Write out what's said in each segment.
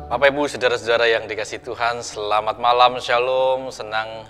Bapak Ibu saudara-saudara yang dikasih Tuhan, selamat malam, shalom, senang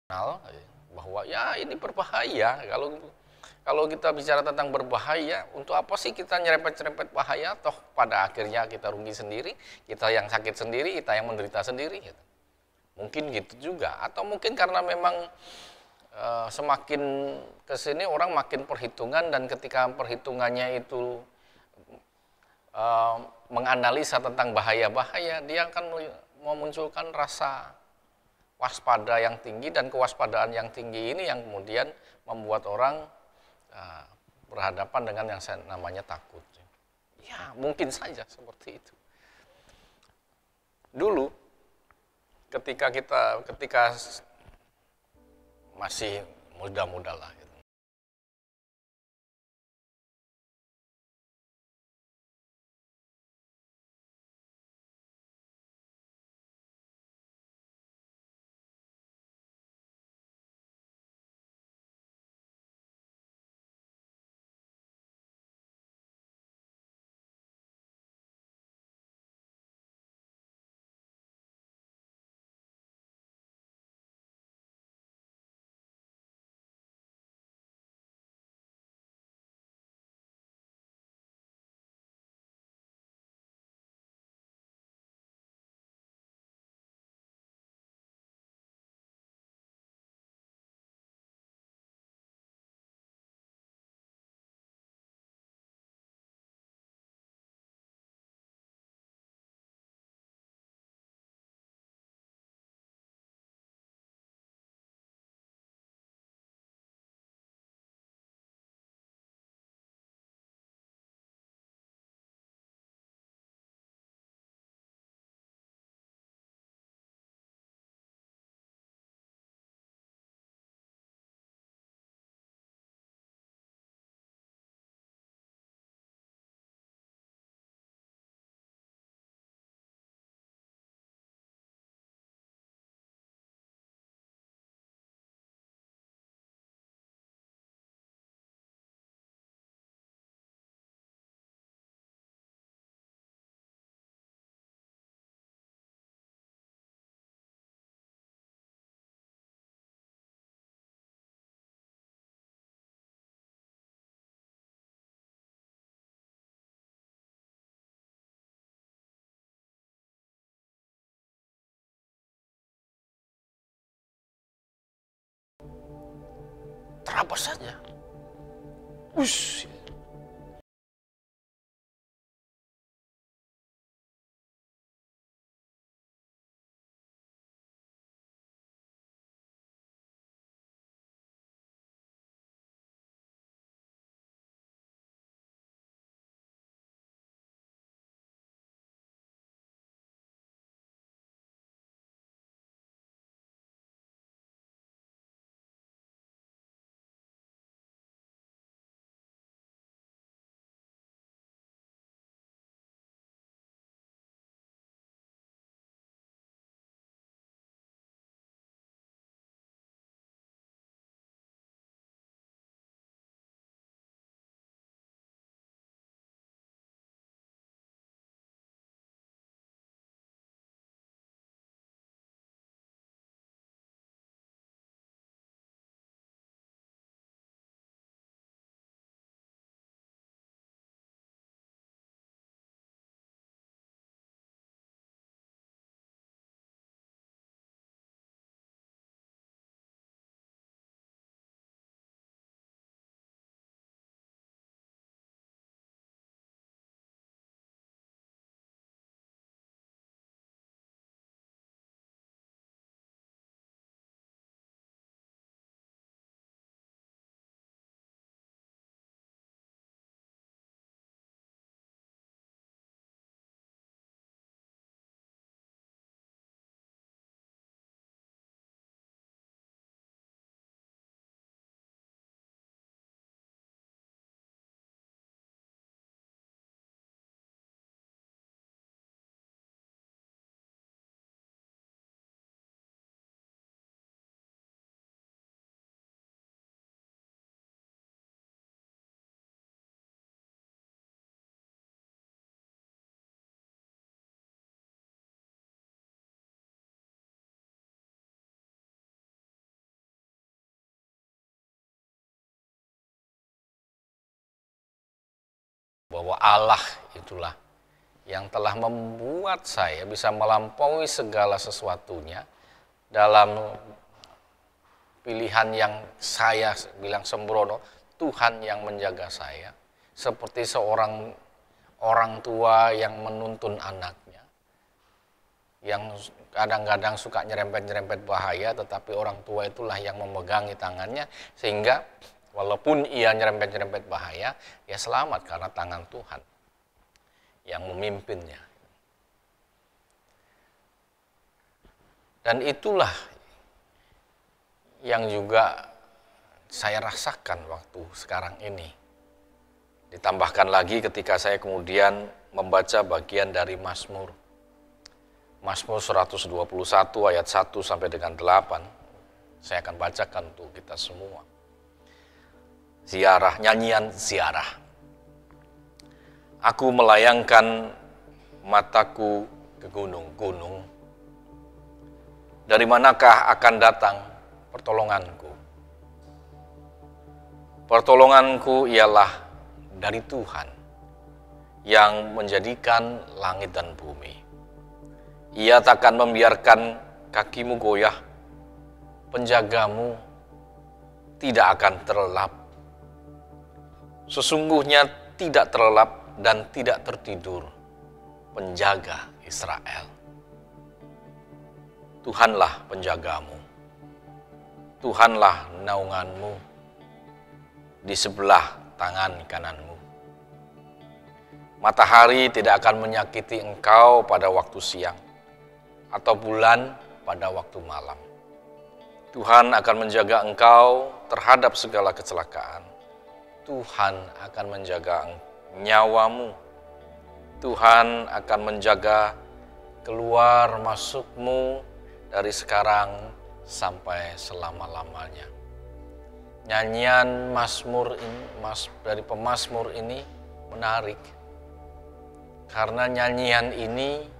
kenal bahwa ya ini berbahaya. Kalau kita bicara tentang berbahaya, untuk apa sih kita nyerempet-nyerempet bahaya? Toh pada akhirnya kita rugi sendiri, kita yang sakit sendiri, kita yang menderita sendiri. Gitu. Mungkin gitu juga, atau mungkin karena memang semakin kesini orang makin perhitungan, dan ketika perhitungannya itu menganalisa tentang bahaya-bahaya, dia akan memunculkan rasa waspada yang tinggi, dan kewaspadaan yang tinggi ini yang kemudian membuat orang berhadapan dengan yang namanya takut. Ya, mungkin saja seperti itu. Dulu ketika masih muda-muda lah gitu. terabas saja. Ush. Bahwa Allah itulah yang telah membuat saya bisa melampaui segala sesuatunya dalam pilihan yang saya bilang sembrono. Tuhan yang menjaga saya seperti seorang orang tua yang menuntun anaknya, yang kadang-kadang suka nyerempet-nyerempet bahaya, tetapi orang tua itulah yang memegangi tangannya, sehingga walaupun ia nyerempet-nyerempet bahaya, ia selamat karena tangan Tuhan yang memimpinnya. Dan itulah yang juga saya rasakan waktu sekarang ini. Ditambahkan lagi ketika saya kemudian membaca bagian dari Mazmur. Mazmur 121 ayat 1 sampai dengan 8. Saya akan bacakan untuk kita semua. Ziarah, nyanyian ziarah. Aku melayangkan mataku ke gunung-gunung. Dari manakah akan datang pertolonganku? Pertolonganku ialah dari Tuhan yang menjadikan langit dan bumi. Ia takkan membiarkan kakimu goyah, penjagamu tidak akan terlelap. Sesungguhnya tidak terlelap dan tidak tertidur penjaga Israel. Tuhanlah penjagamu, Tuhanlah naunganmu di sebelah tangan kananmu. Matahari tidak akan menyakiti engkau pada waktu siang, atau bulan pada waktu malam. Tuhan akan menjaga engkau terhadap segala kecelakaan. Tuhan akan menjaga nyawamu. Tuhan akan menjaga keluar masukmu dari sekarang sampai selama-lamanya. Nyanyian Mazmur ini, dari pemazmur ini menarik. Karena nyanyian ini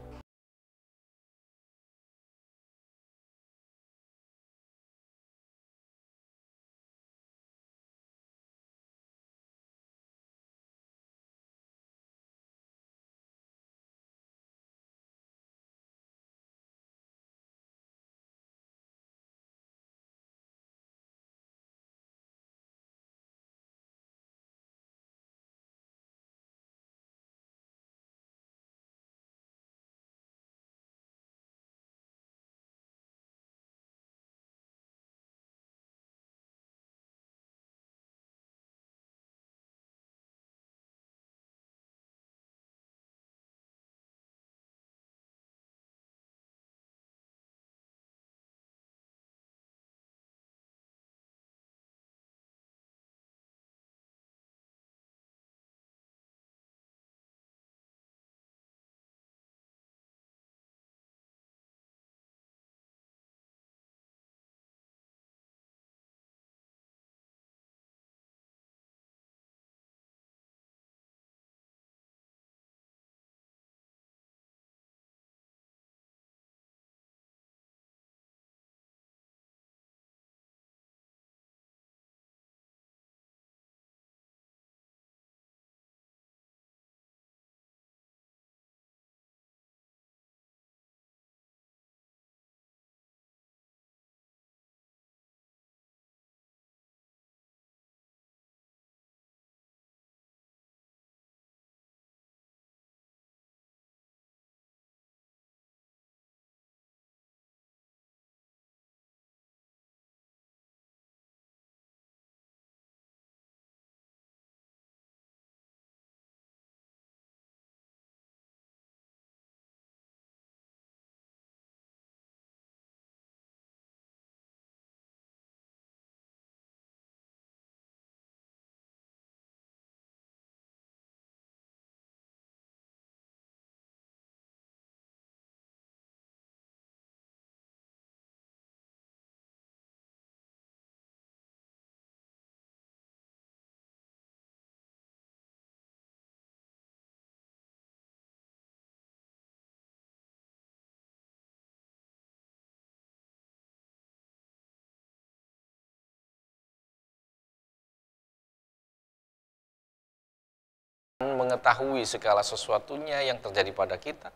mengetahui segala sesuatunya yang terjadi pada kita,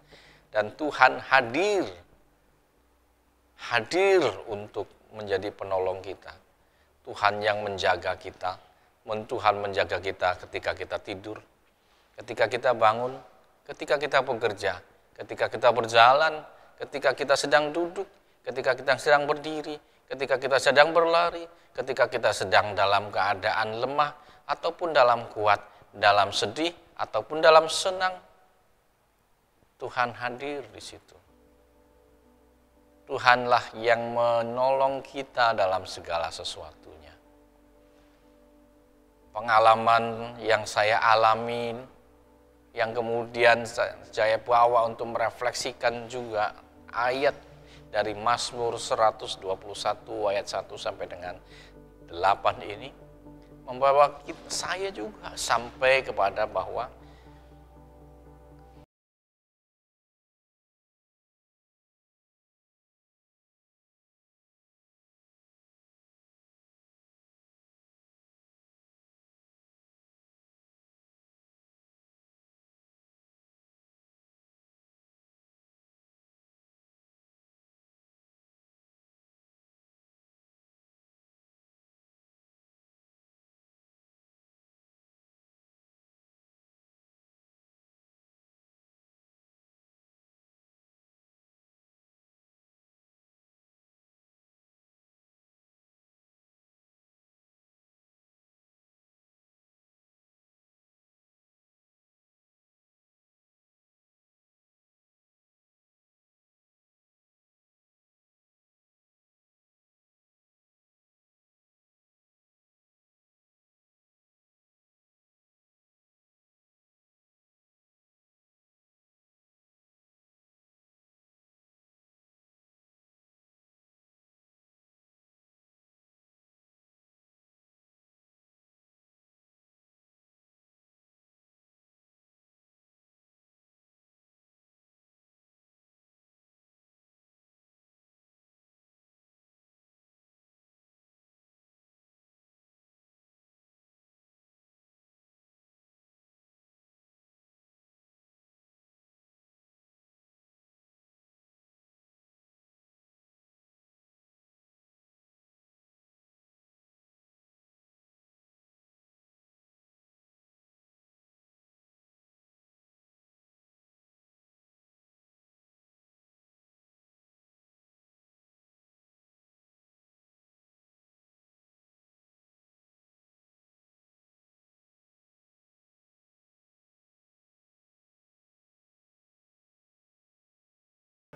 dan Tuhan hadir untuk menjadi penolong kita. Tuhan yang menjaga kita, Tuhan menjaga kita ketika kita tidur, ketika kita bangun, ketika kita bekerja, ketika kita berjalan, ketika kita sedang duduk, ketika kita sedang berdiri, ketika kita sedang berlari, ketika kita sedang dalam keadaan lemah ataupun dalam kuat, dalam sedih ataupun dalam senang, Tuhan hadir di situ. Tuhanlah yang menolong kita dalam segala sesuatunya. Pengalaman yang saya alami, yang kemudian saya bawa untuk merefleksikan juga ayat dari Mazmur 121 ayat 1 sampai dengan 8 ini, membawa saya juga sampai kepada bahwa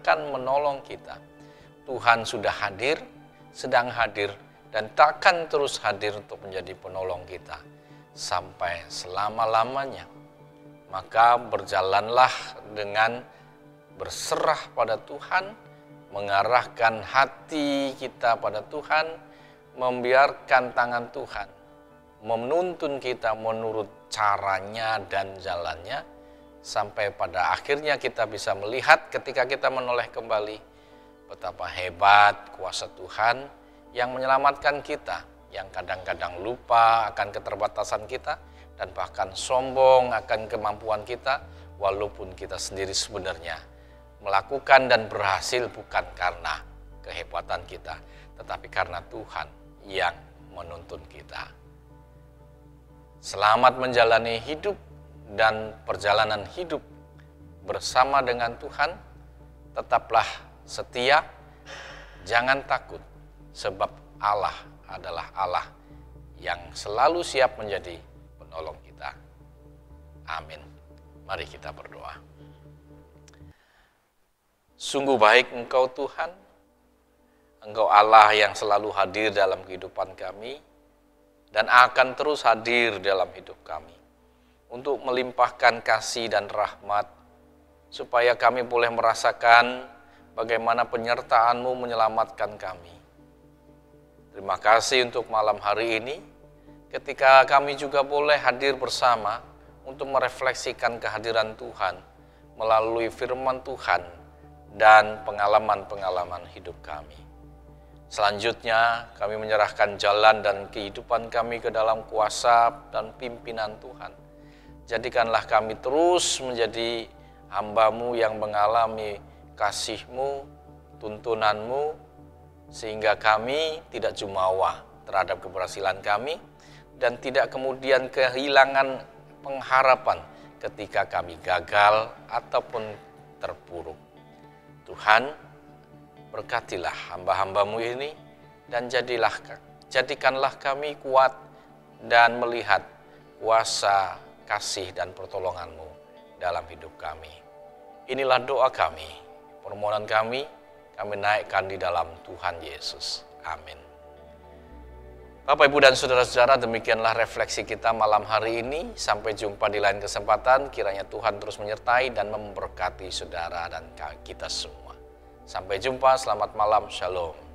akan menolong kita. Tuhan sudah hadir, sedang hadir, dan takkan terus hadir untuk menjadi penolong kita sampai selama-lamanya. Maka berjalanlah dengan berserah pada Tuhan, mengarahkan hati kita pada Tuhan, membiarkan tangan Tuhan menuntun kita menurut caranya dan jalannya, sampai pada akhirnya kita bisa melihat ketika kita menoleh kembali betapa hebat kuasa Tuhan yang menyelamatkan kita, yang kadang-kadang lupa akan keterbatasan kita dan bahkan sombong akan kemampuan kita, walaupun kita sendiri sebenarnya melakukan dan berhasil bukan karena kehebatan kita, tetapi karena Tuhan yang menuntun kita. Selamat menjalani hidup dan perjalanan hidup bersama dengan Tuhan. Tetaplah setia, jangan takut, sebab Allah adalah Allah yang selalu siap menjadi penolong kita. Amin. Mari kita berdoa. Sungguh baik Engkau Tuhan, Engkau Allah yang selalu hadir dalam kehidupan kami dan akan terus hadir dalam hidup kami untuk melimpahkan kasih dan rahmat, supaya kami boleh merasakan bagaimana penyertaan-Mu menyelamatkan kami. Terima kasih untuk malam hari ini, ketika kami juga boleh hadir bersama untuk merefleksikan kehadiran Tuhan melalui firman Tuhan dan pengalaman-pengalaman hidup kami. Selanjutnya, kami menyerahkan jalan dan kehidupan kami ke dalam kuasa dan pimpinan Tuhan. Jadikanlah kami terus menjadi hamba-Mu yang mengalami kasih-Mu, tuntunan-Mu, sehingga kami tidak jumawa terhadap keberhasilan kami dan tidak kemudian kehilangan pengharapan ketika kami gagal ataupun terpuruk. Tuhan, berkatilah hamba-hamba-Mu ini dan jadikanlah kami kuat dan melihat kuasa, kasih, dan pertolongan-Mu dalam hidup kami. Inilah doa kami, permohonan kami naikkan di dalam Tuhan Yesus. Amin. Bapak, Ibu, dan saudara-saudara, demikianlah refleksi kita malam hari ini. Sampai jumpa di lain kesempatan. Kiranya Tuhan terus menyertai dan memberkati saudara dan kita semua. Sampai jumpa, selamat malam, shalom.